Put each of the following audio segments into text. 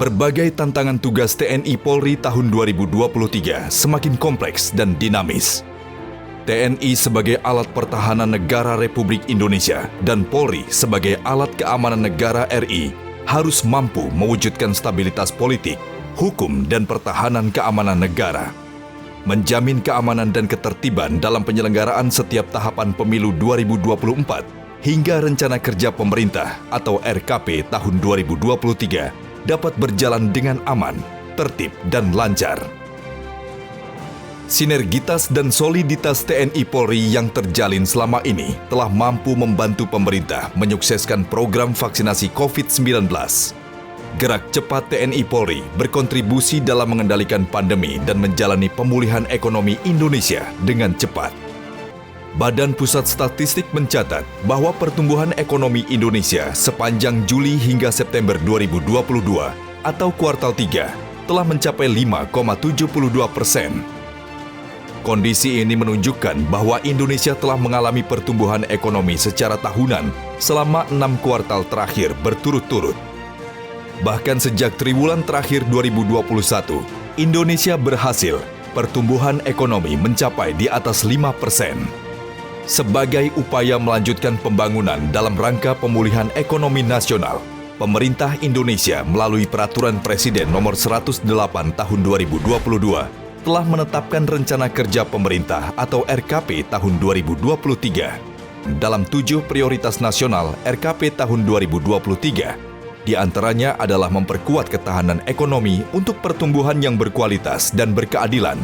Berbagai tantangan tugas TNI Polri tahun 2023 semakin kompleks dan dinamis. TNI sebagai alat pertahanan negara Republik Indonesia dan Polri sebagai alat keamanan negara RI harus mampu mewujudkan stabilitas politik, hukum, dan pertahanan keamanan negara. Menjamin keamanan dan ketertiban dalam penyelenggaraan setiap tahapan pemilu 2024 hingga rencana kerja pemerintah atau RKP tahun 2023 dapat berjalan dengan aman, tertib, dan lancar. Sinergitas dan soliditas TNI Polri yang terjalin selama ini telah mampu membantu pemerintah menyukseskan program vaksinasi COVID-19. Gerak cepat TNI Polri berkontribusi dalam mengendalikan pandemi dan menjalani pemulihan ekonomi Indonesia dengan cepat. Badan Pusat Statistik mencatat bahwa pertumbuhan ekonomi Indonesia sepanjang Juli hingga September 2022 atau kuartal 3 telah mencapai 5,72%. Kondisi ini menunjukkan bahwa Indonesia telah mengalami pertumbuhan ekonomi secara tahunan selama 6 kuartal terakhir berturut-turut. Bahkan sejak triwulan terakhir 2021, Indonesia berhasil pertumbuhan ekonomi mencapai di atas 5%. Sebagai upaya melanjutkan pembangunan dalam rangka pemulihan ekonomi nasional, pemerintah Indonesia melalui Peraturan Presiden Nomor 108 Tahun 2022 telah menetapkan Rencana Kerja Pemerintah atau RKP tahun 2023. Dalam 7 prioritas nasional RKP tahun 2023, di antaranya adalah memperkuat ketahanan ekonomi untuk pertumbuhan yang berkualitas dan berkeadilan,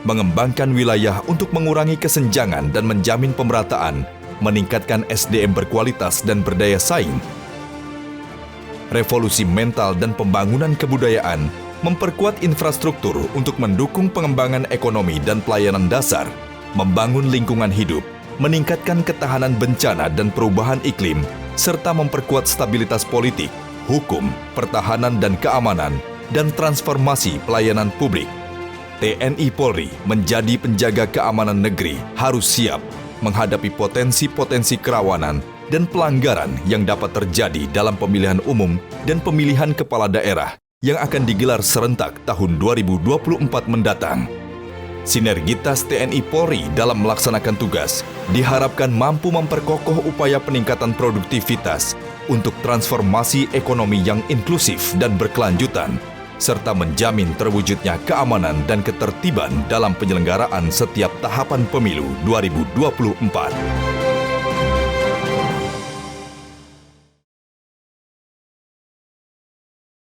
mengembangkan wilayah untuk mengurangi kesenjangan dan menjamin pemerataan, meningkatkan SDM berkualitas dan berdaya saing, revolusi mental dan pembangunan kebudayaan, memperkuat infrastruktur untuk mendukung pengembangan ekonomi dan pelayanan dasar, membangun lingkungan hidup, meningkatkan ketahanan bencana dan perubahan iklim, serta memperkuat stabilitas politik, hukum, pertahanan dan keamanan, dan transformasi pelayanan publik. TNI Polri menjadi penjaga keamanan negeri harus siap menghadapi potensi-potensi kerawanan dan pelanggaran yang dapat terjadi dalam pemilihan umum dan pemilihan kepala daerah yang akan digelar serentak tahun 2024 mendatang. Sinergitas TNI Polri dalam melaksanakan tugas diharapkan mampu memperkokoh upaya peningkatan produktivitas untuk transformasi ekonomi yang inklusif dan berkelanjutan, serta menjamin terwujudnya keamanan dan ketertiban dalam penyelenggaraan setiap tahapan pemilu 2024.